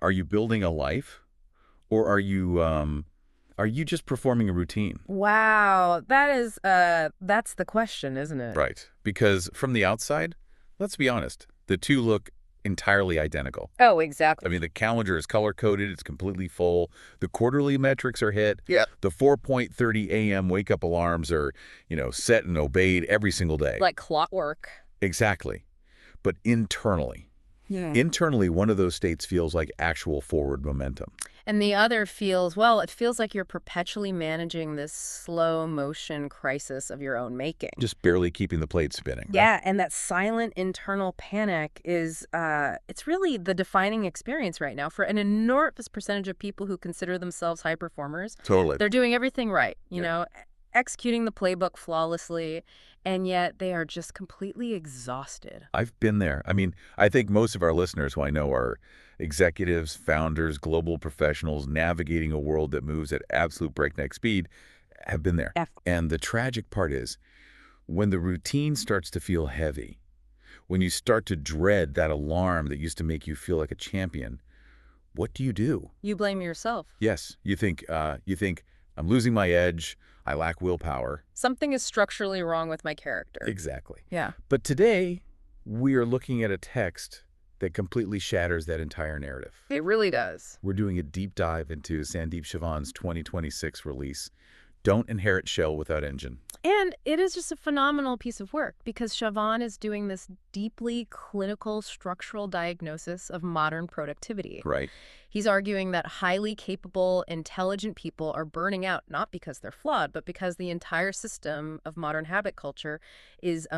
Are you building a life, or are you just performing a routine? Wow, that's the question, isn't it? Right. Because from the outside, let's be honest, the two look entirely identical. Oh, I exactly. mean, the calendar is color-coded, it's completely full, the quarterly metrics are hit, Yeah. the 4:30 a.m. wake-up alarms are, set and obeyed every single day. Like clockwork. Exactly. But Yeah. internally, one of those states feels like actual forward momentum. And the other feels, well, it feels like you're perpetually managing this slow motion crisis of your own making. Just barely keeping the plate spinning, right? Yeah, and that silent internal panic is, it's really the defining experience right now for an enormous percentage of people who consider themselves high performers. Totally. They're doing everything right, Yeah. executing the playbook flawlessly, and yet they are just completely exhausted. I've been there. I mean, I think most of our listeners who I know are executives, founders, global professionals navigating a world that moves at absolute breakneck speed have been there. F. And the tragic part is when the routine starts to feel heavy, when you start to dread that alarm that used to make you feel like a champion, what do you do? You blame yourself. Yes, you think I'm losing my edge, I lack willpower. Something is structurally wrong with my character. Exactly. Yeah. But today, we are looking at a text that completely shatters that entire narrative. It really does. We're doing a deep dive into Sandeep Chavan's 2026 release, Don't Inherit Shell Without Engine. And it is just a phenomenal piece of work because Chavan is doing this deeply clinical structural diagnosis of modern productivity. Right. He's arguing that highly capable, intelligent people are burning out not because they're flawed, but because the entire system of modern habit culture is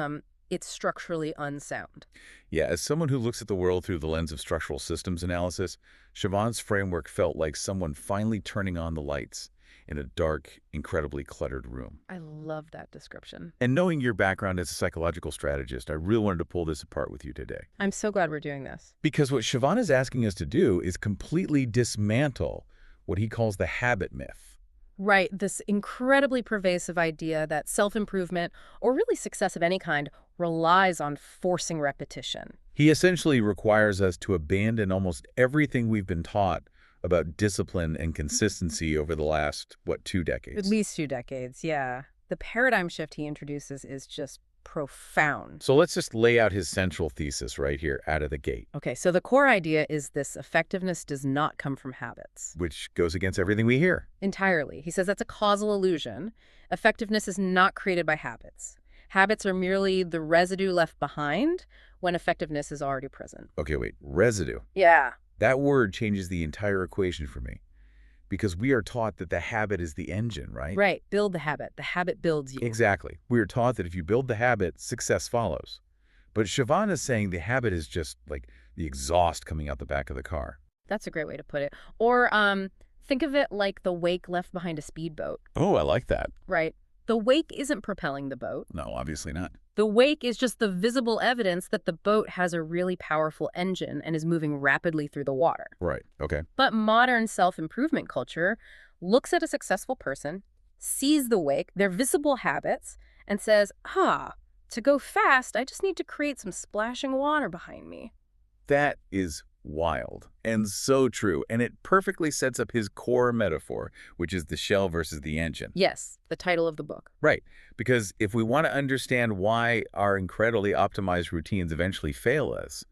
it's structurally unsound. Yeah, as someone who looks at the world through the lens of structural systems analysis, Chavan's framework felt like someone finally turning on the lights in a dark, incredibly cluttered room. I love that description. And knowing your background as a psychological strategist, I really wanted to pull this apart with you today. I'm so glad we're doing this. Because what Chavan is asking us to do is completely dismantle what he calls the habit myth. Right, this incredibly pervasive idea that self-improvement, or really success of any kind, relies on forcing repetition. He essentially requires us to abandon almost everything we've been taught about discipline and consistency over the last, 2 At decades. least 2 decades, yeah. The paradigm shift he introduces is just profound. So let's just lay out his central thesis right here out of the gate, Okay, so the core idea is this effectiveness does not come from habits. which goes against everything we hear. Entirely. He says that's a causal illusion. Effectiveness is not created by habits. Habits are merely the residue left behind when effectiveness is already present. Okay, wait, residue. Yeah. That word changes the entire equation for me because we are taught that the habit is the engine, right? Right. Build the habit. The habit builds you. Exactly. We are taught that if you build the habit, success follows. But Siobhan is saying the habit is just like the exhaust coming out the back of the car. That's a great way to put it. Or think of it like the wake left behind a speedboat, Oh, I like that. right? The wake isn't propelling the boat. No, obviously not. The wake is just the visible evidence that the boat has a really powerful engine and is moving rapidly through the water. Right. Okay. But modern self-improvement culture looks at a successful person, sees the wake, their visible habits, and says, to go fast, I just need to create some splashing water behind me. That is wild and so true. And it perfectly sets up his core metaphor, which is the shell versus the engine. Yes, the title of the book. Right. Because if we want to understand why our incredibly optimized routines eventually fail us,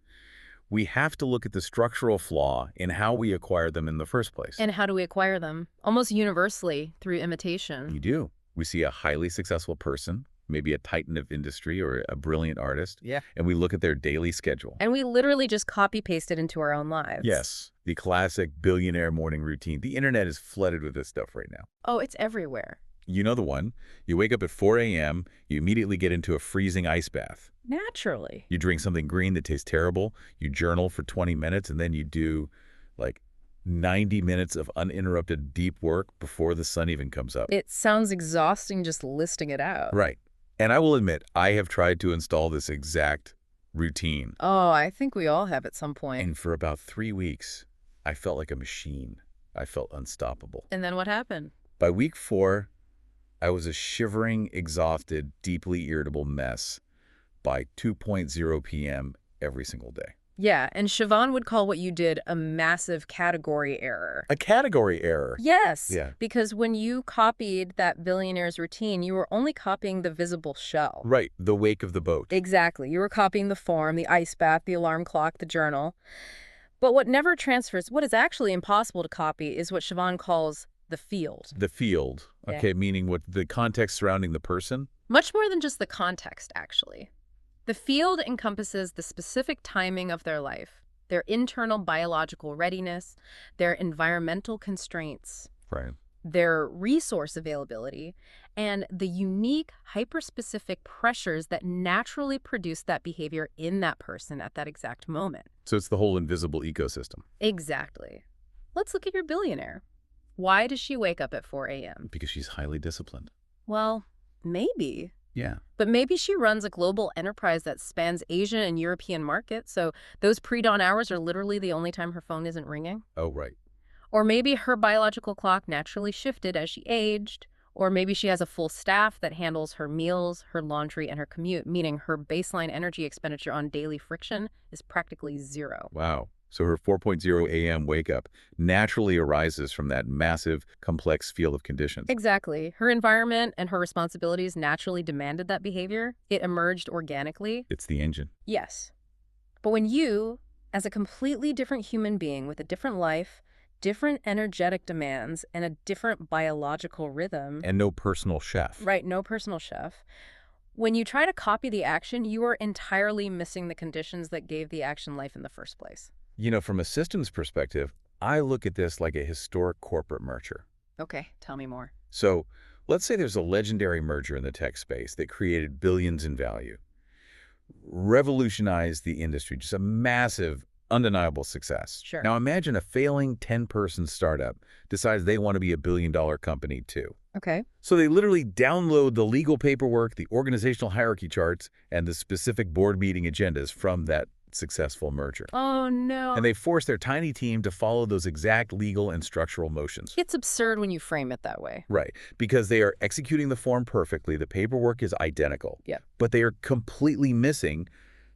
we have to look at the structural flaw in how we acquire them in the first place. And how do we acquire them? Almost universally through imitation. You do. We see a highly successful person, maybe a titan of industry or a brilliant artist, Yeah. and we look at their daily schedule. And we literally just copy-paste it into our own lives. Yes, the classic billionaire morning routine. The internet is flooded with this stuff right now. Oh, it's everywhere. You know the one. You wake up at 4 a.m., you immediately get into a freezing ice bath. Naturally. You drink something green that tastes terrible, you journal for 20 minutes, and then you do like 90 minutes of uninterrupted deep work before the sun even comes up. It sounds exhausting just listing it out. Right. And I will admit, I have tried to install this exact routine. Oh, I think we all have at some point. And for about 3 weeks, I felt like a machine. I felt unstoppable. And then what happened? By week 4, I was a shivering, exhausted, deeply irritable mess by 2:00 p.m. every single day. Yeah, and Siobhan would call what you did a massive category error. A category error. Yes, Yeah. because when you copied that billionaire's routine, you were only copying the visible shell. Right, the wake of the boat. Exactly. You were copying the form, the ice bath, the alarm clock, the journal. But what never transfers, what is actually impossible to copy, is what Siobhan calls the field. The field. Yeah. Okay, meaning what the context surrounding the person? Much more than just the context, actually. The field encompasses the specific timing of their life, their internal biological readiness, their environmental constraints, Right. their resource availability, and the unique, hyperspecific pressures that naturally produce that behavior in that person at that exact moment. So it's the whole invisible ecosystem. Exactly. Let's look at your billionaire. Why does she wake up at 4 a.m.? Because she's highly disciplined. Well, maybe. Yeah. But maybe she runs a global enterprise that spans Asian and European markets, so those pre-dawn hours are literally the only time her phone isn't ringing. Oh, right. Or maybe her biological clock naturally shifted as she aged. Or maybe she has a full staff that handles her meals, her laundry, and her commute, meaning her baseline energy expenditure on daily friction is practically zero. Wow. So her 4.0 a.m. wake up naturally arises from that massive, complex field of conditions. Exactly. Her environment and her responsibilities naturally demanded that behavior. It emerged organically. It's the engine. Yes. But when you, as a completely different human being with a different life, different energetic demands, and a different biological rhythm. And no personal chef. Right, no personal chef. When you try to copy the action, you are entirely missing the conditions that gave the action life in the first place. You know, from a systems perspective, I look at this like a historic corporate merger. Okay, tell me more. So let's say there's a legendary merger in the tech space that created billions in value, revolutionized the industry, just a massive, undeniable success. Sure. Now imagine a failing 10-person startup decides they want to be a billion-dollar company too. Okay. So they literally download the legal paperwork, the organizational hierarchy charts, and the specific board meeting agendas from that successful merger. Oh, no. And they force their tiny team to follow those exact legal and structural motions. It's absurd when you frame it that way. Right, because they are executing the form perfectly, the paperwork is identical. Yeah. But they are completely missing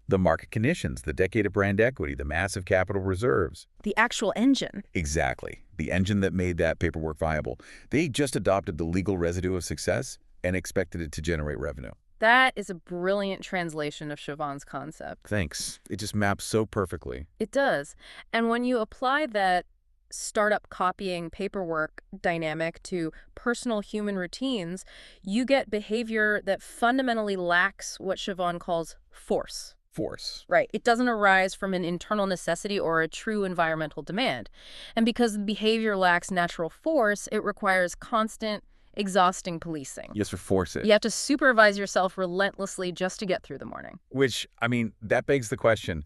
the market conditions, the decade of brand equity, the massive capital reserves. The actual engine. Exactly. The engine that made that paperwork viable. They just adopted the legal residue of success and expected it to generate revenue. That is a brilliant translation of Siobhan's concept. Thanks. It just maps so perfectly. It does. And when you apply that startup copying paperwork dynamic to personal human routines, you get behavior that fundamentally lacks what Siobhan calls force. Force. Right. It doesn't arise from an internal necessity or a true environmental demand. And because the behavior lacks natural force, it requires constant, exhausting policing. Yes, or force it. You have to supervise yourself relentlessly just to get through the morning. Which, I mean, that begs the question,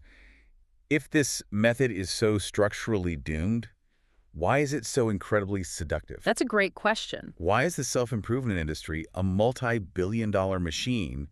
if this method is so structurally doomed, why is it so incredibly seductive? That's a great question. Why is the self-improvement industry a multi-billion-dollar machine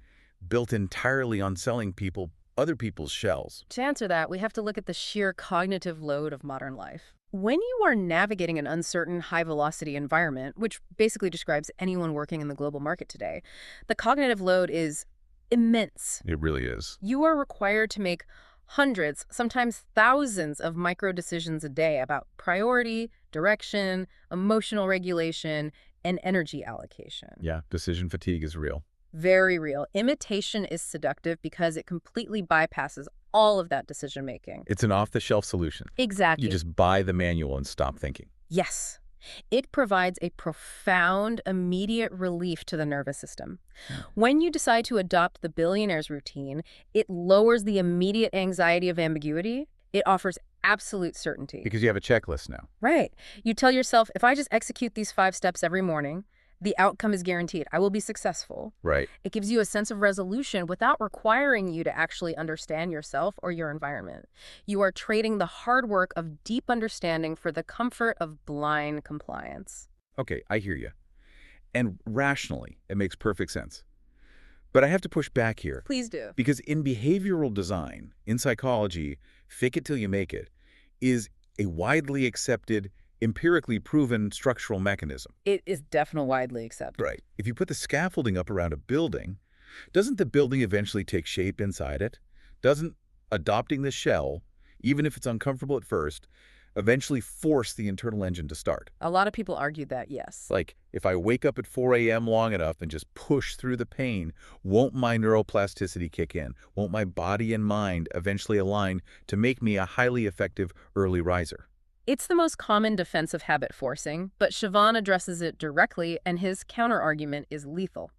built entirely on selling people other people's shells? To answer that, we have to look at the sheer cognitive load of modern life. When you are navigating an uncertain, high-velocity environment, which basically describes anyone working in the global market today, the cognitive load is immense. It really is. You are required to make hundreds, sometimes thousands of micro decisions a day about priority, direction, emotional regulation, and energy allocation. Yeah, decision fatigue is real. Very real. Imitation is seductive because it completely bypasses all of that decision-making. It's an off-the-shelf solution. Exactly. You just buy the manual and stop thinking. Yes. It provides a profound, immediate relief to the nervous system. When you decide to adopt the billionaire's routine, it lowers the immediate anxiety of ambiguity. It offers absolute certainty. Because you have a checklist now. Right. You tell yourself, if I just execute these 5 steps every morning, the outcome is guaranteed. I will be successful. Right. It gives you a sense of resolution without requiring you to actually understand yourself or your environment. You are trading the hard work of deep understanding for the comfort of blind compliance. Okay, I hear you. And rationally, it makes perfect sense. But I have to push back here. Please do. Because in behavioral design, in psychology, fake it till you make it is a widely accepted, empirically proven structural mechanism. It is definitely widely accepted. Right. If you put the scaffolding up around a building, doesn't the building eventually take shape inside it? Doesn't adopting the shell even if it's uncomfortable at first, eventually force the internal engine to start. A lot of people argue that, yes. Like, if I wake up at 4 a.m. long enough and just push through the pain, won't my neuroplasticity kick in? Won't my body and mind eventually align to make me a highly effective early riser? It's the most common defense of habit forcing, but Chavan addresses it directly, and his counterargument is lethal.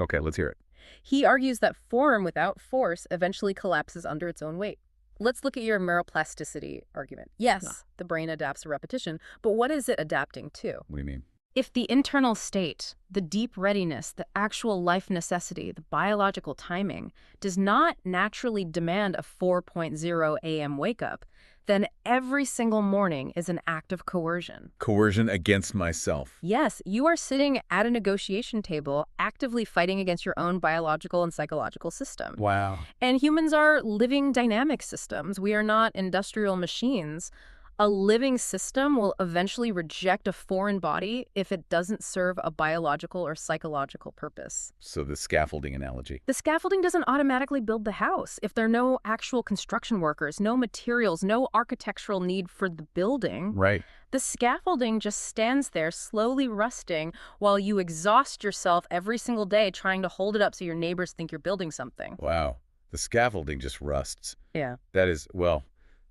Okay, let's hear it. He argues that form without force eventually collapses under its own weight. Let's look at your neuroplasticity argument. Yes, the brain adapts to repetition, but what is it adapting to? What do you mean? If the internal state, the deep readiness, the actual life necessity, the biological timing, does not naturally demand a 4.0 a.m. wake-up, then every single morning is an act of coercion. Coercion against myself. Yes, you are sitting at a negotiation table, actively fighting against your own biological and psychological system. Wow. And humans are living dynamic systems. We are not industrial machines. A living system will eventually reject a foreign body if it doesn't serve a biological or psychological purpose. So the scaffolding analogy. The scaffolding doesn't automatically build the house. If there are no actual construction workers, no materials, no architectural need for the building, Right. the scaffolding just stands there slowly rusting while you exhaust yourself every single day trying to hold it up so your neighbors think you're building something. Wow. The scaffolding just rusts. Yeah. That is, well,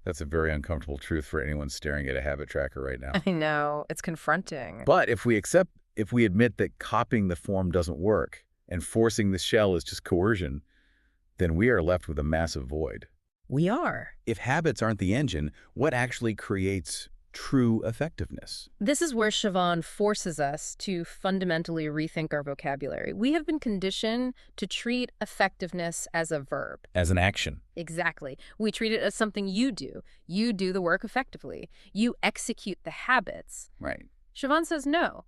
that's a very uncomfortable truth for anyone staring at a habit tracker right now. I know. It's confronting. But if we admit that copying the form doesn't work and forcing the shell is just coercion, then we are left with a massive void. We are. If habits aren't the engine, what actually creates true effectiveness? This is where Chavan forces us to fundamentally rethink our vocabulary. We have been conditioned to treat effectiveness as a verb. As an action. Exactly. We treat it as something you do. You do the work effectively. You execute the habits. Right. Chavan says no.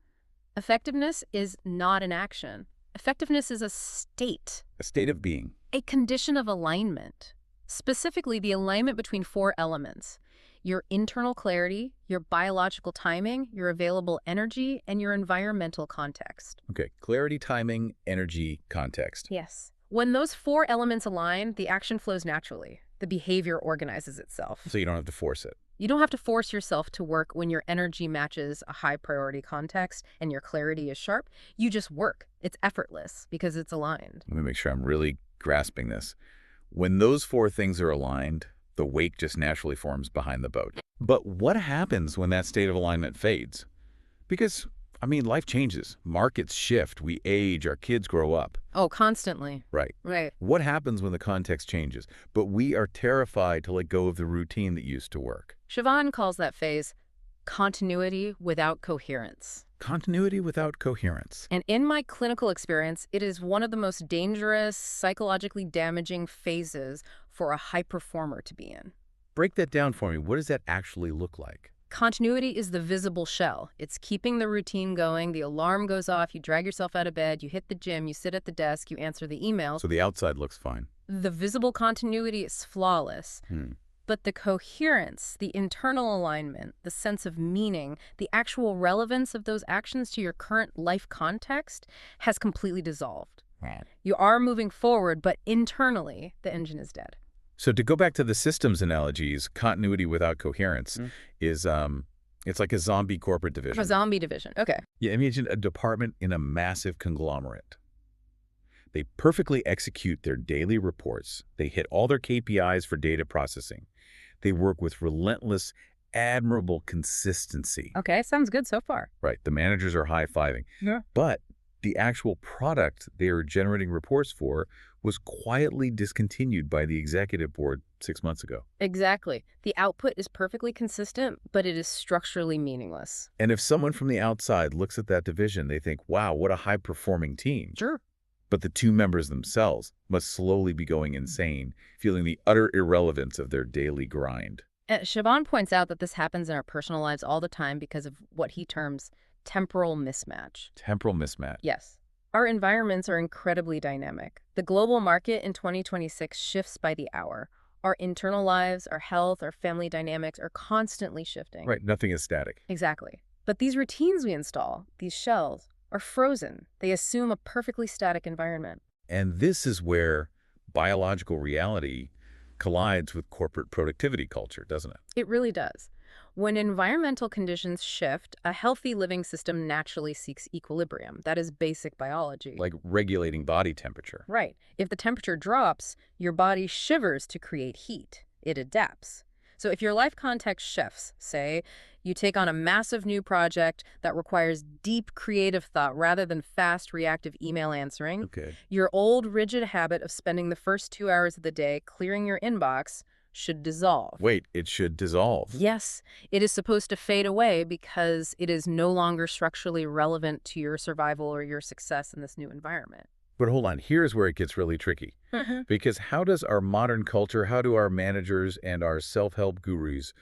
Effectiveness is not an action. Effectiveness is a state. A state of being. A condition of alignment. Specifically, the alignment between 4 elements. Your internal clarity, your biological timing, your available energy, and your environmental context. Okay, clarity, timing, energy, context. Yes. When those 4 elements align, the action flows naturally. The behavior organizes itself. So you don't have to force it. You don't have to force yourself to work when your energy matches a high priority context and your clarity is sharp. You just work. It's effortless because it's aligned. Let me make sure I'm really grasping this. When those 4 things are aligned, the wake just naturally forms behind the boat. But what happens when that state of alignment fades? Because, life changes. Markets shift. We age. Our kids grow up. Oh, constantly. Right. Right. What happens when the context changes? But we are terrified to let go of the routine that used to work. Chavan calls that phase continuity without coherence. Continuity without coherence. And in my clinical experience, it is one of the most dangerous, psychologically damaging phases for a high performer to be in. Break that down for me. What does that actually look like? Continuity is the visible shell. It's keeping the routine going. The alarm goes off. You drag yourself out of bed. You hit the gym. You sit at the desk. You answer the emails. So the outside looks fine. The visible continuity is flawless. But the coherence, the internal alignment, the sense of meaning, the actual relevance of those actions to your current life context has completely dissolved. Right. You are moving forward, but internally, the engine is dead. So to go back to the systems analogies, continuity without coherence is, it's like a zombie corporate division. A zombie division. Okay. Yeah, imagine a department in a massive conglomerate. They perfectly execute their daily reports. They hit all their KPIs for data processing. They work with relentless, admirable consistency. Okay, sounds good so far. Right. The managers are high-fiving. Yeah. But the actual product they are generating reports for was quietly discontinued by the executive board 6 months ago. Exactly. The output is perfectly consistent, but it is structurally meaningless. And if someone from the outside looks at that division, they think, wow, what a high-performing team. Sure. But the 2 members themselves must slowly be going insane, feeling the utter irrelevance of their daily grind. Chavan points out that this happens in our personal lives all the time because of what he terms temporal mismatch. Temporal mismatch. Yes. Our environments are incredibly dynamic. The global market in 2026 shifts by the hour. Our internal lives, our health, our family dynamics are constantly shifting. Right, nothing is static. Exactly. But these routines we install, these shells, are frozen. They assume a perfectly static environment. And this is where biological reality collides with corporate productivity culture, doesn't it? It really does. When environmental conditions shift, a healthy living system naturally seeks equilibrium. That is basic biology. Like regulating body temperature. Right. If the temperature drops, your body shivers to create heat. It adapts. So if your life context shifts, say, you take on a massive new project that requires deep creative thought rather than fast reactive email answering, Okay. your old rigid habit of spending the first 2 hours of the day clearing your inbox should dissolve. Wait, it should dissolve. Yes, it is supposed to fade away because it is no longer structurally relevant to your survival or your success in this new environment. But hold on, here's where it gets really tricky. Because how does our modern culture, how do our managers and our self-help gurus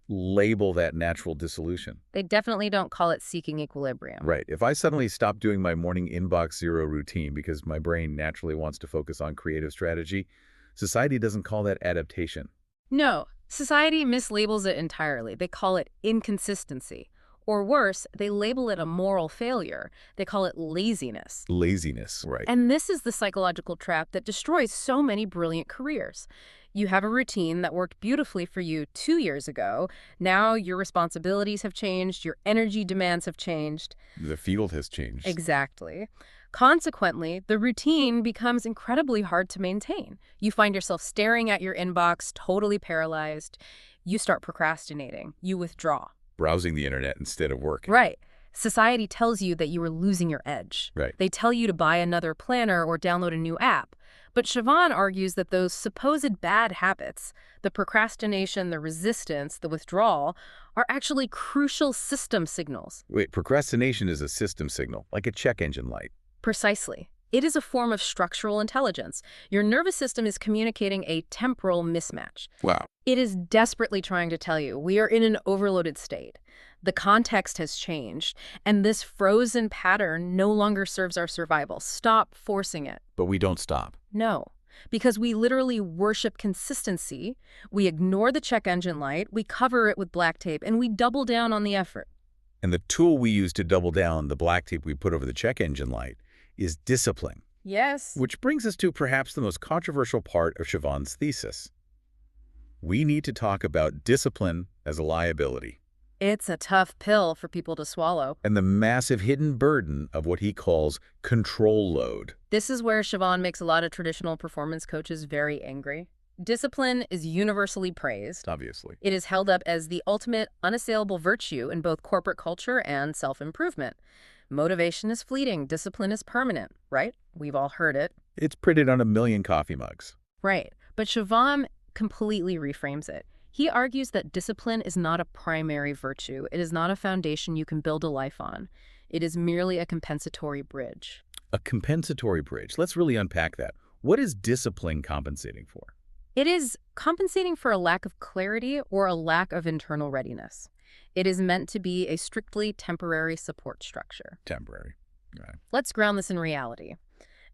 label that natural dissolution? They definitely don't call it seeking equilibrium. Right. If I suddenly stop doing my morning inbox zero routine because my brain naturally wants to focus on creative strategy, society doesn't call that adaptation. No, society mislabels it entirely. They call it inconsistency. Or worse, they label it a moral failure. They call it laziness. Laziness, right. And this is the psychological trap that destroys so many brilliant careers. You have a routine that worked beautifully for you 2 years ago. Now your responsibilities have changed, your energy demands have changed. The field has changed. Exactly. Consequently, the routine becomes incredibly hard to maintain. You find yourself staring at your inbox, totally paralyzed. You start procrastinating. You withdraw. Browsing the internet instead of working. Right. Society tells you that you are losing your edge. Right. They tell you to buy another planner or download a new app. But Chavan argues that those supposed bad habits, the procrastination, the resistance, the withdrawal, are actually crucial system signals. Wait, procrastination is a system signal, like a check engine light. Precisely. It is a form of structural intelligence. Your nervous system is communicating a temporal mismatch. Wow. It is desperately trying to tell you we are in an overloaded state. The context has changed, and this frozen pattern no longer serves our survival. Stop forcing it. But we don't stop. No, because we literally worship consistency. We ignore the check engine light, we cover it with black tape, and we double down on the effort. And the tool we use to double down, the black tape we put over the check engine light, is discipline. Yes. Which brings us to perhaps the most controversial part of Chavan's thesis. We need to talk about discipline as a liability. It's a tough pill for people to swallow. And the massive hidden burden of what he calls control load. This is where Chavan makes a lot of traditional performance coaches very angry. Discipline is universally praised. Obviously. It is held up as the ultimate unassailable virtue in both corporate culture and self-improvement. Motivation is fleeting, discipline is permanent, right? We've all heard it. It's printed on 1 million coffee mugs. Right. But Chavan completely reframes it. He argues that discipline is not a primary virtue. It is not a foundation you can build a life on. It is merely a compensatory bridge. A compensatory bridge. Let's really unpack that. What is discipline compensating for? It is compensating for a lack of clarity or a lack of internal readiness. It is meant to be a strictly temporary support structure. Temporary. Right. Let's ground this in reality.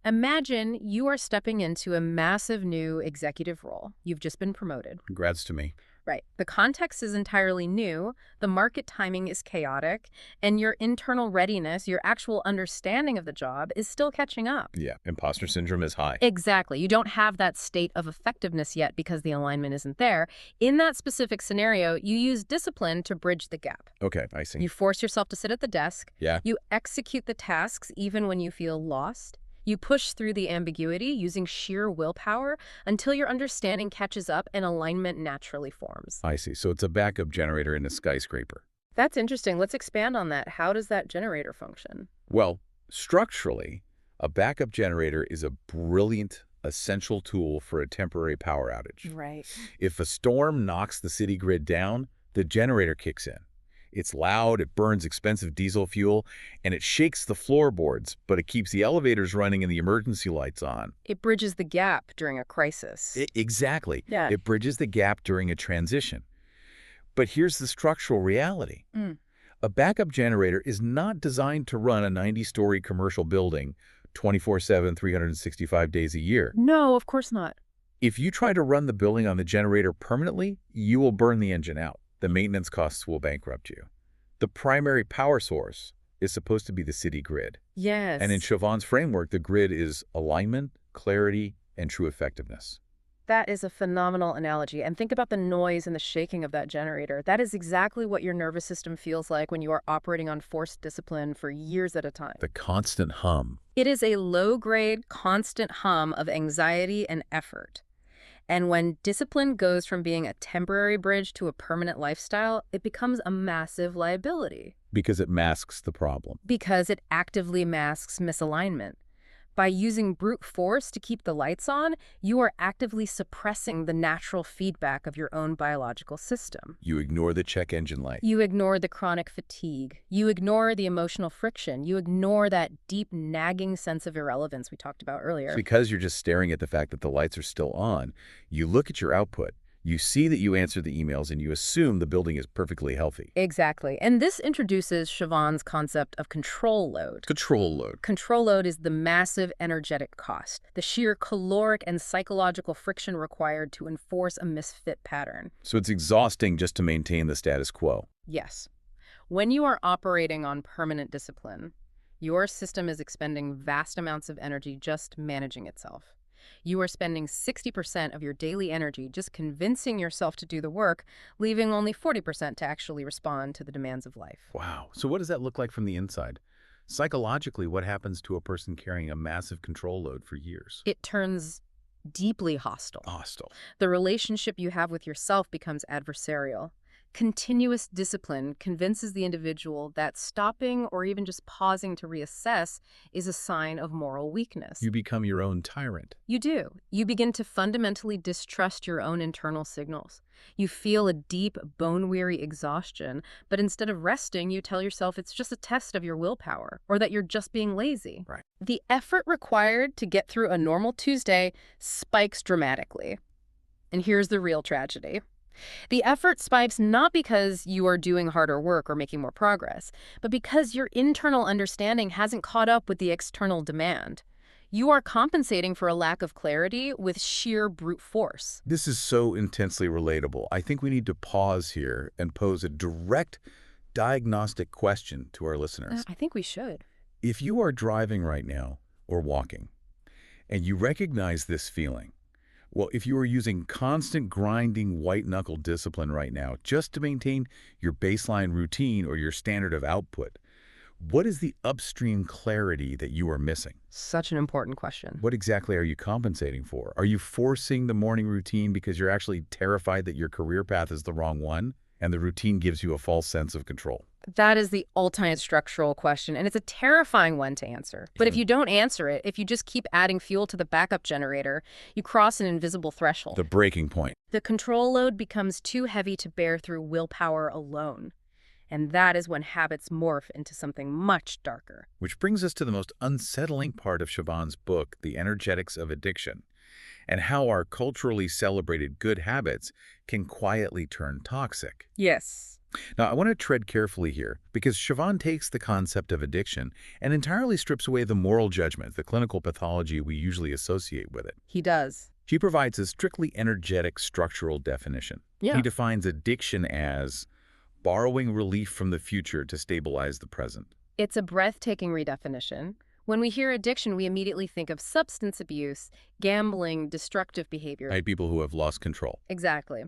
Imagine you are stepping into a massive new executive role. You've just been promoted. Congrats to me. Right. The context is entirely new, the market timing is chaotic, and your internal readiness, your actual understanding of the job is still catching up. Yeah, imposter syndrome is high. Exactly. You don't have that state of effectiveness yet because the alignment isn't there. In that specific scenario, you use discipline to bridge the gap. Okay, I see. You force yourself to sit at the desk. Yeah. You execute the tasks even when you feel lost. You push through the ambiguity using sheer willpower until your understanding catches up and alignment naturally forms. I see. So it's a backup generator in a skyscraper. That's interesting. Let's expand on that. How does that generator function? Well, structurally, a backup generator is a brilliant, essential tool for a temporary power outage. Right. If a storm knocks the city grid down, the generator kicks in. It's loud, it burns expensive diesel fuel, and it shakes the floorboards, but it keeps the elevators running and the emergency lights on. It bridges the gap during a crisis. Exactly. Yeah. It bridges the gap during a transition. But here's the structural reality. A backup generator is not designed to run a 90-story commercial building 24/7, 365 days a year. No, of course not. If you try to run the building on the generator permanently, you will burn the engine out. The maintenance costs will bankrupt you. The primary power source is supposed to be the city grid. Yes. And in Chavan's framework, the grid is alignment, clarity, and true effectiveness. That is a phenomenal analogy. And think about the noise and the shaking of that generator. That is exactly what your nervous system feels like when you are operating on forced discipline for years at a time. The constant hum. It is a low-grade, constant hum of anxiety and effort. And when discipline goes from being a temporary bridge to a permanent lifestyle, it becomes a massive liability Because it masks the problem. because it actively masks misalignment. By using brute force to keep the lights on, you are actively suppressing the natural feedback of your own biological system. You ignore the check engine light. You ignore the chronic fatigue. You ignore the emotional friction. You ignore that deep, nagging sense of irrelevance we talked about So earlier. because you're just staring at the fact that the lights are still on, you look at your output, you see that you answer the emails, and you assume the building is perfectly healthy. Exactly. And this introduces Chavan's concept of control load. Control load. Control load is the massive energetic cost, the sheer caloric and psychological friction required to enforce a misfit pattern. So it's exhausting just to maintain the status quo. Yes. When you are operating on permanent discipline, your system is expending vast amounts of energy just managing itself. You are spending 60% of your daily energy just convincing yourself to do the work, leaving only 40% to actually respond to the demands of life. Wow. So what does that look like from the inside? Psychologically, what happens to a person carrying a massive control load for years? It turns deeply hostile. Hostile. The relationship you have with yourself becomes adversarial. Continuous discipline convinces the individual that stopping or even just pausing to reassess is a sign of moral weakness. You become your own tyrant. You do. You begin to fundamentally distrust your own internal signals. You feel a deep, bone-weary exhaustion, but instead of resting, you tell yourself it's just a test of your willpower, or that you're just being lazy. Right. The effort required to get through a normal Tuesday spikes dramatically. And here's the real tragedy. The effort spikes not because you are doing harder work or making more progress, but because your internal understanding hasn't caught up with the external demand. You are compensating for a lack of clarity with sheer brute force. This is so intensely relatable. I think we need to pause here and pose a direct diagnostic question to our listeners. I think we should. If you are driving right now or walking, and you recognize this feeling, well, if you are using constant grinding white-knuckle discipline right now just to maintain your baseline routine or your standard of output, what is the upstream clarity that you are missing? Such an important question. What exactly are you compensating for? Are you forcing the morning routine because you're actually terrified that your career path is the wrong one, and the routine gives you a false sense of control? That is the ultimate structural question, and it's a terrifying one to answer. But if you don't answer it, if you just keep adding fuel to the backup generator, you cross an invisible threshold. The breaking point. The control load becomes too heavy to bear through willpower alone. And that is when habits morph into something much darker. Which brings us to the most unsettling part of Chavan's book, The Energetics of Addiction, and how our culturally celebrated good habits can quietly turn toxic. Yes. Now, I want to tread carefully here, because Chavan takes the concept of addiction and entirely strips away the moral judgment, the clinical pathology we usually associate with it. He does. He provides a strictly energetic structural definition. Yeah. He defines addiction as borrowing relief from the future to stabilize the present. It's a breathtaking redefinition. When we hear addiction, we immediately think of substance abuse, gambling, destructive behavior. Right? People who have lost control. Exactly.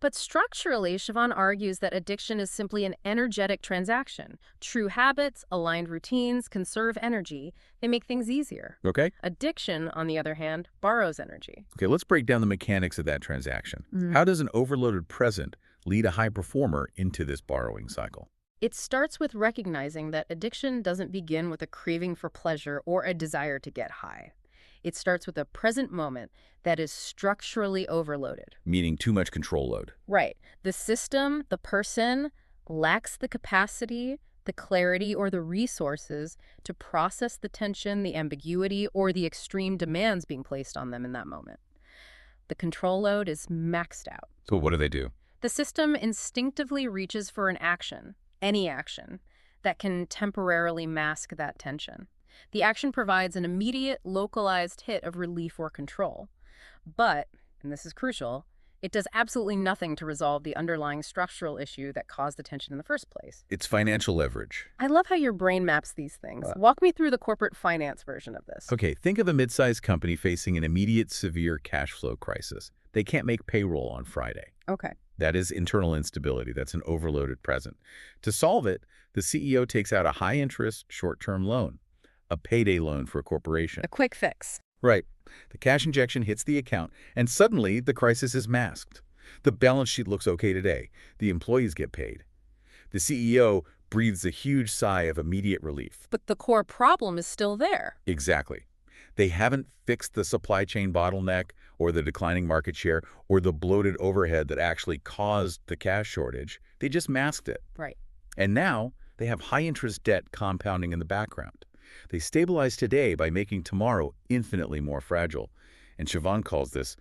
But structurally, Chavan argues that addiction is simply an energetic transaction. True habits, aligned routines, conserve energy. They make things easier. Okay? Addiction, on the other hand, borrows energy. Okay, let's break down the mechanics of that transaction. How does an overloaded present lead a high performer into this borrowing cycle? It starts with recognizing that addiction doesn't begin with a craving for pleasure or a desire to get high. It starts with a present moment that is structurally overloaded. Meaning too much control load. Right. The system, the person, lacks the capacity, the clarity, or the resources to process the tension, the ambiguity, or the extreme demands being placed on them in that moment. The control load is maxed out. So what do? The system instinctively reaches for an action, any action, that can temporarily mask that tension. The action provides an immediate, localized hit of relief or control. But, and this is crucial, It does absolutely nothing to resolve the underlying structural issue that caused the tension in the first place. It's financial leverage. I love how your brain maps these things. Uh, Walk me through the corporate finance version of this. Okay, think of a mid-sized company facing an immediate severe cash flow crisis. They can't make payroll on Friday. Okay. That is internal instability. That's an overloaded present. To solve it, the CEO takes out a high-interest, short-term loan, a payday loan for a corporation. A quick fix. Right. The cash injection hits the account, and suddenly the crisis is masked. The balance sheet looks okay today. The employees get paid. The CEO breathes a huge sigh of immediate relief. But the core problem is still there. Exactly. They haven't fixed the supply chain bottleneck or the declining market share or the bloated overhead that actually caused the cash shortage. They just masked it. Right. And now they have high-interest debt compounding in the background. They stabilize today by making tomorrow infinitely more fragile. And Chavan calls this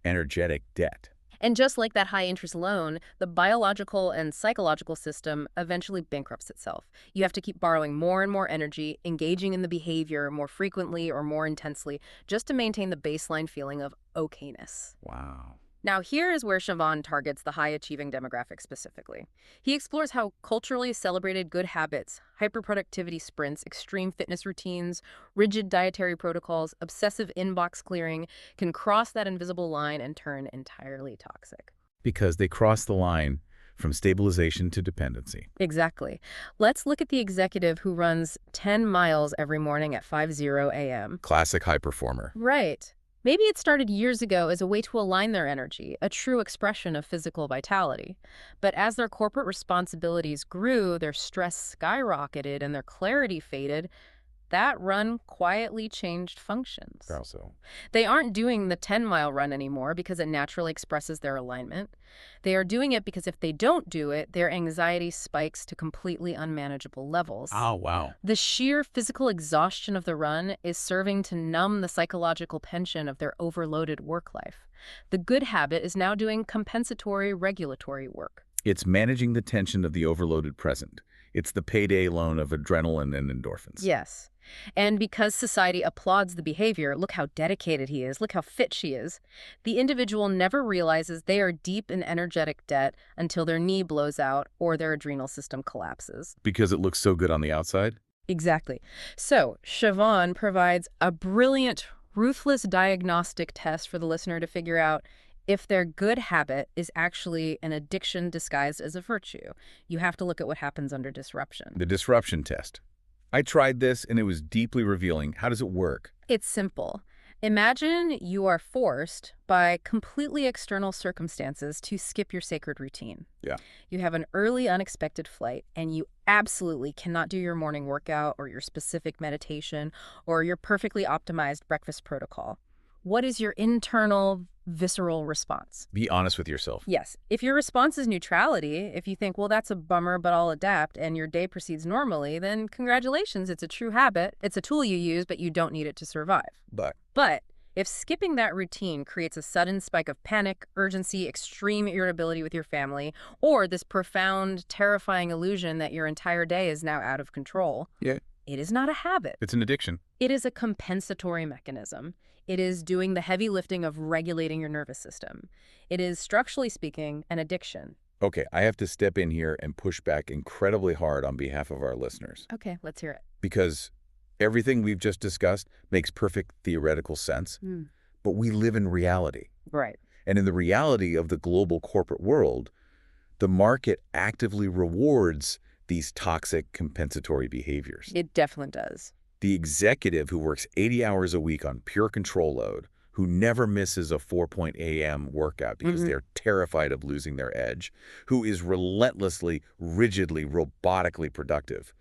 energetic debt. And just like that high-interest loan, the biological and psychological system eventually bankrupts itself. You have to keep borrowing more and more energy, engaging in the behavior more frequently or more intensely, just to maintain the baseline feeling of okayness. Wow. Now, here is where Chavan targets the high-achieving demographic specifically. He explores how culturally celebrated good habits, hyperproductivity sprints, extreme fitness routines, rigid dietary protocols, obsessive inbox clearing can cross that invisible line and turn entirely toxic. Because they cross the line from stabilization to dependency. Exactly. Let's look at the executive who runs 10 miles every morning at 5:00 a.m. Classic high performer. Right. Maybe it started years ago as a way to align their energy, a true expression of physical vitality. But as their corporate responsibilities grew, their stress skyrocketed, and their clarity faded, that run quietly changed functions. How so? They aren't doing the 10-mile run anymore because it naturally expresses their alignment. They are doing it because if they don't do it, their anxiety spikes to completely unmanageable levels. Oh, wow. The sheer physical exhaustion of the run is serving to numb the psychological tension of their overloaded work life. The good habit is now doing compensatory regulatory work. It's managing the tension of the overloaded present. It's the payday loan of adrenaline and endorphins. Yes. And because society applauds the behavior, look how dedicated he is, look how fit she is, the individual never realizes they are deep in energetic debt until their knee blows out or their adrenal system collapses. Because it looks so good on the outside? Exactly. So, Chavan provides a brilliant, ruthless diagnostic test for the listener to figure out if their good habit is actually an addiction disguised as a virtue. You have to look at what happens under disruption. The disruption test. I tried this and it was deeply revealing. How does it work? It's simple. Imagine you are forced by completely external circumstances to skip your sacred routine. Yeah. You have an early unexpected flight and you absolutely cannot do your morning workout or your specific meditation or your perfectly optimized breakfast protocol. What is your internal, visceral response? Be honest with yourself. Yes. If your response is neutrality, if you think, well, that's a bummer, but I'll adapt, and your day proceeds normally, then congratulations, it's a true habit. It's a tool you use, but you don't need it to survive. But if skipping that routine creates a sudden spike of panic, urgency, extreme irritability with your family, or this profound, terrifying illusion that your entire day is now out of control, Yeah. it is not a habit. It's an addiction. It is a compensatory mechanism. It is doing the heavy lifting of regulating your nervous system. It is, structurally speaking, an addiction. Okay, I have to step in here and push back incredibly hard on behalf of our listeners. Okay, let's hear it. Because everything we've just discussed makes perfect theoretical sense, but we live in reality. Right. And in the reality of the global corporate world, the market actively rewards these toxic compensatory behaviors. It definitely does. The executive who works 80 hours a week on pure control load, who never misses a 4 a.m. workout because they're terrified of losing their edge, who is relentlessly, rigidly, robotically productive,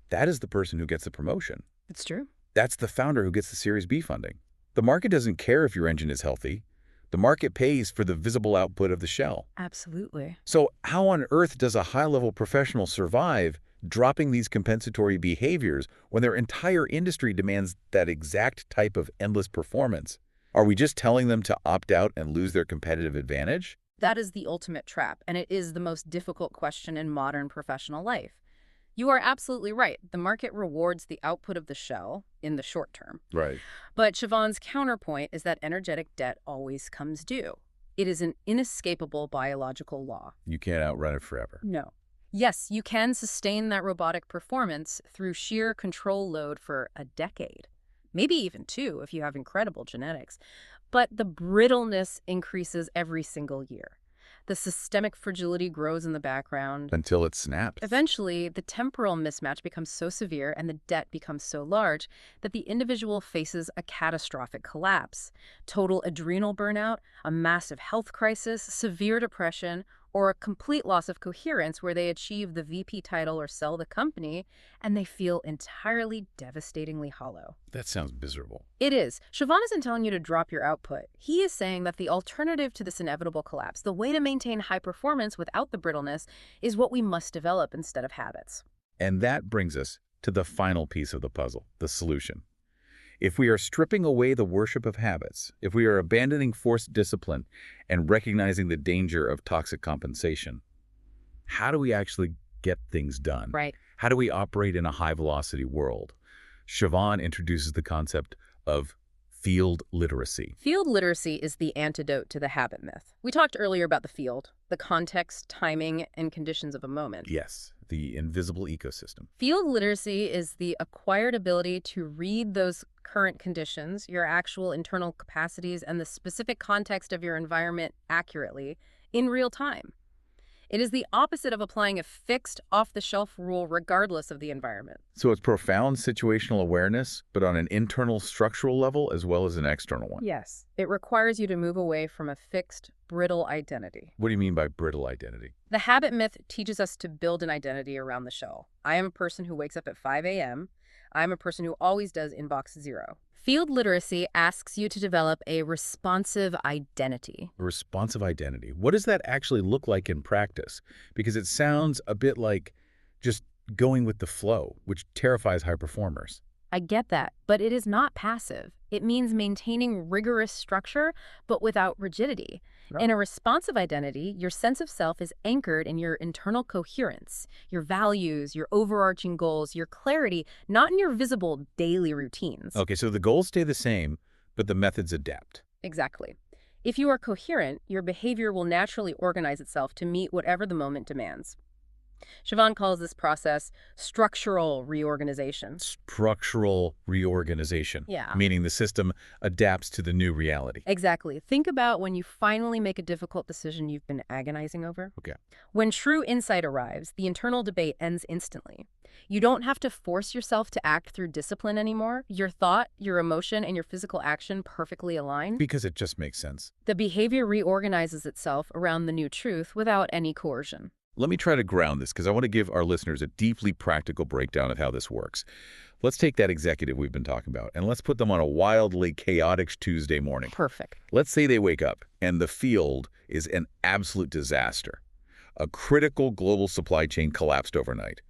that is the person who gets the promotion. It's true. That's the founder who gets the Series B funding. The market doesn't care if your engine is healthy. The market pays for the visible output of the shell. Absolutely. So how on earth does a high-level professional survive dropping these compensatory behaviors when their entire industry demands that exact type of endless performance? Are we just telling them to opt out and lose their competitive advantage? That is the ultimate trap, and it is the most difficult question in modern professional life. You are absolutely right. The market rewards the output of the shell in the short term. Right. But Chavan's counterpoint is that energetic debt always comes due. It is an inescapable biological law. You can't outrun it forever. No. Yes, you can sustain that robotic performance through sheer control load for a decade. Maybe even two if you have incredible genetics. But the brittleness increases every single year. The systemic fragility grows in the background. Until it snaps. Eventually, the temporal mismatch becomes so severe and the debt becomes so large that the individual faces a catastrophic collapse. Total adrenal burnout, a massive health crisis, severe depression, or a complete loss of coherence where they achieve the VP title or sell the company, and they feel entirely devastatingly hollow. That sounds miserable. It is. Chavan isn't telling you to drop your output. He is saying that the alternative to this inevitable collapse, the way to maintain high performance without the brittleness, is what we must develop instead of habits. And that brings us to the final piece of the puzzle, the solution. If we are stripping away the worship of habits, if we are abandoning forced discipline and recognizing the danger of toxic compensation, how do we actually get things done? Right. How do we operate in a high-velocity world? Chavan introduces the concept of field literacy. Field literacy is the antidote to the habit myth. We talked earlier about the field, the context, timing, and conditions of a moment. Yes, the invisible ecosystem. Field literacy is the acquired ability to read those current conditions, your actual internal capacities, and the specific context of your environment accurately in real time. It is the opposite of applying a fixed, off-the-shelf rule regardless of the environment. So it's profound situational awareness, but on an internal structural level as well as an external one. Yes. It requires you to move away from a fixed, brittle identity. What do you mean by brittle identity? The habit myth teaches us to build an identity around the shell. I am a person who wakes up at 5 a.m. I'm a person who always does inbox 0. Field literacy asks you to develop a responsive identity. A responsive identity. What does that actually look like in practice? Because it sounds a bit like just going with the flow, which terrifies high performers. I get that, but it is not passive. It means maintaining rigorous structure, but without rigidity. No. In a responsive identity, your sense of self is anchored in your internal coherence, your values, your overarching goals, your clarity, not in your visible daily routines. Okay, so the goals stay the same, but the methods adapt. Exactly. If you are coherent, your behavior will naturally organize itself to meet whatever the moment demands. Chavan calls this process structural reorganization. Structural reorganization. Yeah. Meaning the system adapts to the new reality. Exactly. Think about when you finally make a difficult decision you've been agonizing over. Okay. When true insight arrives, the internal debate ends instantly. You don't have to force yourself to act through discipline anymore. Your thought, your emotion, and your physical action perfectly align. Because it just makes sense. The behavior reorganizes itself around the new truth without any coercion. Let me try to ground this because I want to give our listeners a deeply practical breakdown of how this works. Let's take that executive we've been talking about and let's put them on a wildly chaotic Tuesday morning. Perfect. Let's say they wake up and the field is an absolute disaster. A critical global supply chain collapsed overnight.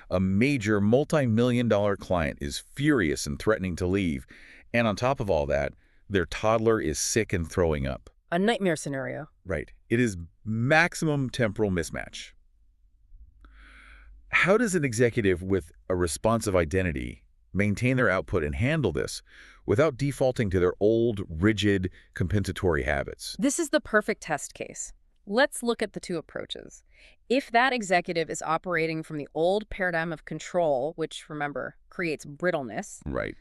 A major multi-million-dollar client is furious and threatening to leave. And on top of all that, their toddler is sick and throwing up. A nightmare scenario. Right. It is maximum temporal mismatch. How does an executive with a responsive identity maintain their output and handle this without defaulting to their old, rigid, compensatory habits? This is the perfect test case. Let's look at the two approaches. If that executive is operating from the old paradigm of control, which, remember, creates brittleness, Right.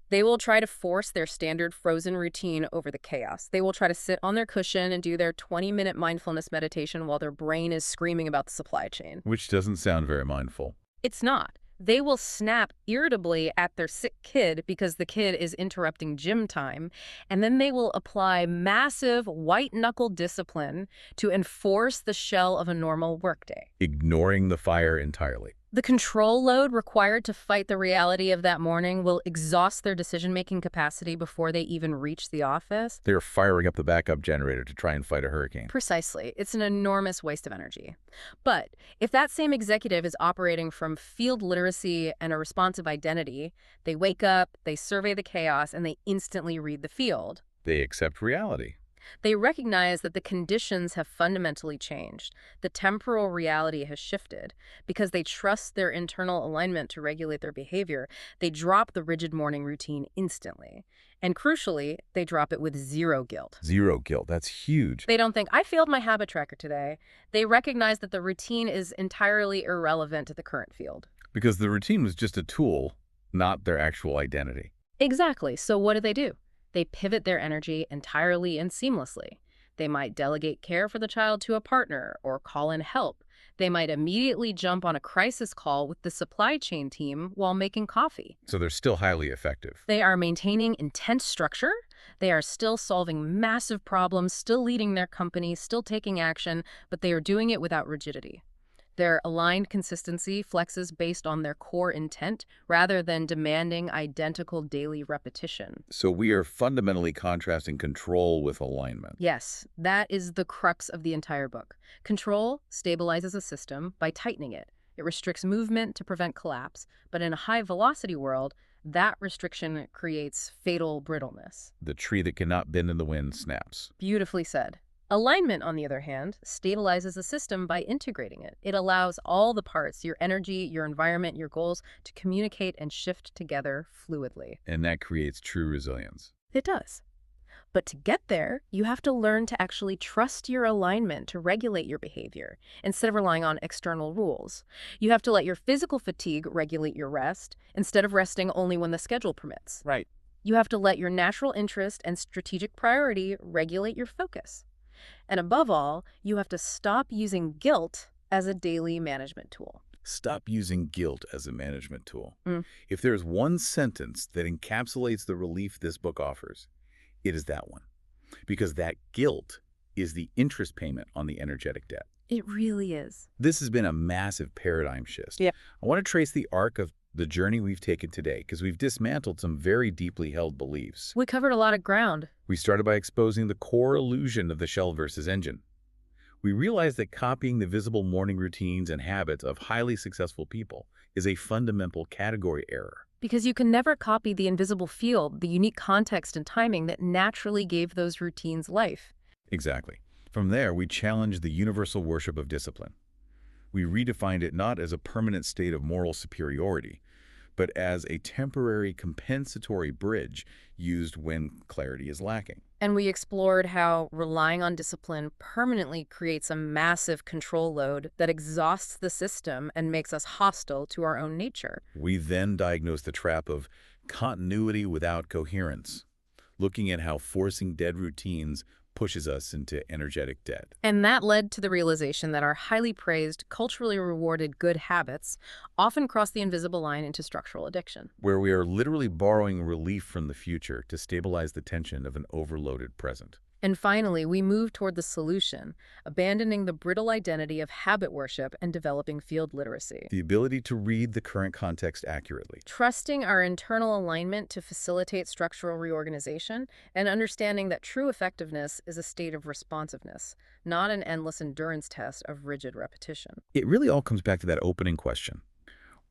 they will try to force their standard frozen routine over the chaos. They will try to sit on their cushion and do their 20-minute mindfulness meditation while their brain is screaming about the supply chain. Which doesn't sound very mindful. It's not. They will snap irritably at their sick kid because the kid is interrupting gym time, and then they will apply massive white-knuckle discipline to enforce the shell of a normal workday. Ignoring the fire entirely. The control load required to fight the reality of that morning will exhaust their decision-making capacity before they even reach the office. They're firing up the backup generator to try and fight a hurricane. Precisely. It's an enormous waste of energy. But if that same executive is operating from field literacy and a responsive identity, they wake up, they survey the chaos, and they instantly read the field. They accept reality. They recognize that the conditions have fundamentally changed. The temporal reality has shifted. Because they trust their internal alignment to regulate their behavior, they drop the rigid morning routine instantly. And crucially, they drop it with zero guilt. Zero guilt. That's huge. They don't think, I failed my habit tracker today. They recognize that the routine is entirely irrelevant to the current field. Because the routine was just a tool, not their actual identity. Exactly. So what do? They pivot their energy entirely and seamlessly. They might delegate care for the child to a partner or call in help. They might immediately jump on a crisis call with the supply chain team while making coffee. So they're still highly effective. They are maintaining intense structure. They are still solving massive problems, still leading their company, still taking action, but they are doing it without rigidity. Their aligned consistency flexes based on their core intent rather than demanding identical daily repetition. So we are fundamentally contrasting control with alignment. Yes, that is the crux of the entire book. Control stabilizes a system by tightening it. It restricts movement to prevent collapse, but in a high-velocity world, that restriction creates fatal brittleness. The tree that cannot bend in the wind snaps. Beautifully said. Alignment, on the other hand, stabilizes a system by integrating it. It allows all the parts, your energy, your environment, your goals, to communicate and shift together fluidly. And that creates true resilience. It does. But to get there, you have to learn to actually trust your alignment to regulate your behavior, instead of relying on external rules. You have to let your physical fatigue regulate your rest, instead of resting only when the schedule permits. Right. You have to let your natural interest and strategic priority regulate your focus. And above all, you have to stop using guilt as a daily management tool. Stop using guilt as a management tool. Mm. If there's one sentence that encapsulates the relief this book offers, it is that one. Because that guilt is the interest payment on the energetic debt. It really is. This has been a massive paradigm shift. Yeah. I want to trace the arc of the journey we've taken today because we've dismantled some very deeply held beliefs. We covered a lot of ground. We started by exposing the core illusion of the shell versus engine. We realized that copying the visible morning routines and habits of highly successful people is a fundamental category error. Because you can never copy the invisible field, the unique context and timing that naturally gave those routines life. Exactly. From there, we challenged the universal worship of discipline. We redefined it not as a permanent state of moral superiority, but as a temporary compensatory bridge used when clarity is lacking. And we explored how relying on discipline permanently creates a massive control load that exhausts the system and makes us hostile to our own nature. We then diagnosed the trap of continuity without coherence, looking at how forcing dead routines pushes us into energetic debt. And that led to the realization that our highly praised, culturally rewarded good habits often cross the invisible line into structural addiction. Where we are literally borrowing relief from the future to stabilize the tension of an overloaded present. And finally, we move toward the solution, abandoning the brittle identity of habit worship and developing field literacy. The ability to read the current context accurately. Trusting our internal alignment to facilitate structural reorganization, and understanding that true effectiveness is a state of responsiveness, not an endless endurance test of rigid repetition. It really all comes back to that opening question.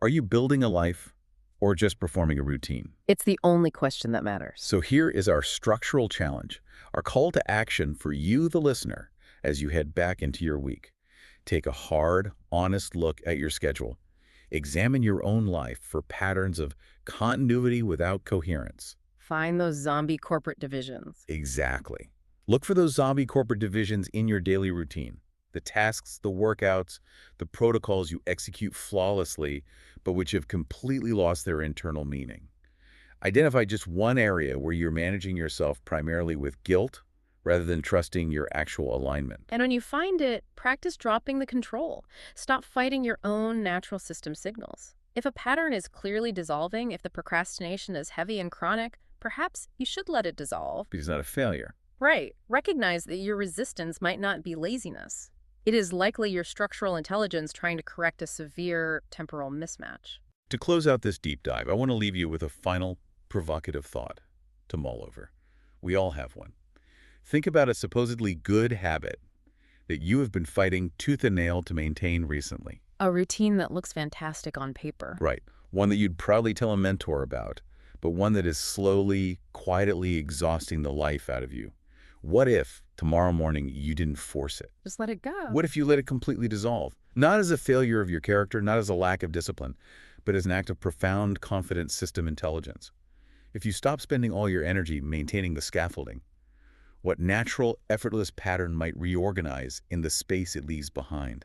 Are you building a life or just performing a routine? It's the only question that matters. So here is our structural challenge, our call to action for you, the listener, as you head back into your week. Take a hard, honest look at your schedule. Examine your own life for patterns of continuity without coherence. Find those zombie corporate divisions. Exactly. Look for those zombie corporate divisions in your daily routine. The tasks, the workouts, the protocols you execute flawlessly, but which have completely lost their internal meaning. Identify just one area where you're managing yourself primarily with guilt rather than trusting your actual alignment. And when you find it, practice dropping the control. Stop fighting your own natural system signals. If a pattern is clearly dissolving, if the procrastination is heavy and chronic, perhaps you should let it dissolve. Because it's not a failure. Right. Recognize that your resistance might not be laziness. It is likely your structural intelligence trying to correct a severe temporal mismatch. To close out this deep dive, I want to leave you with a final provocative thought to mull over. We all have one. Think about a supposedly good habit that you have been fighting tooth and nail to maintain recently. A routine that looks fantastic on paper. Right. One that you'd proudly tell a mentor about, but one that is slowly, quietly exhausting the life out of you. What if tomorrow morning you didn't force it? Just let it go. What if you let it completely dissolve? Not as a failure of your character, not as a lack of discipline, but as an act of profound, confident system intelligence. If you stop spending all your energy maintaining the scaffolding, what natural, effortless pattern might reorganize in the space it leaves behind?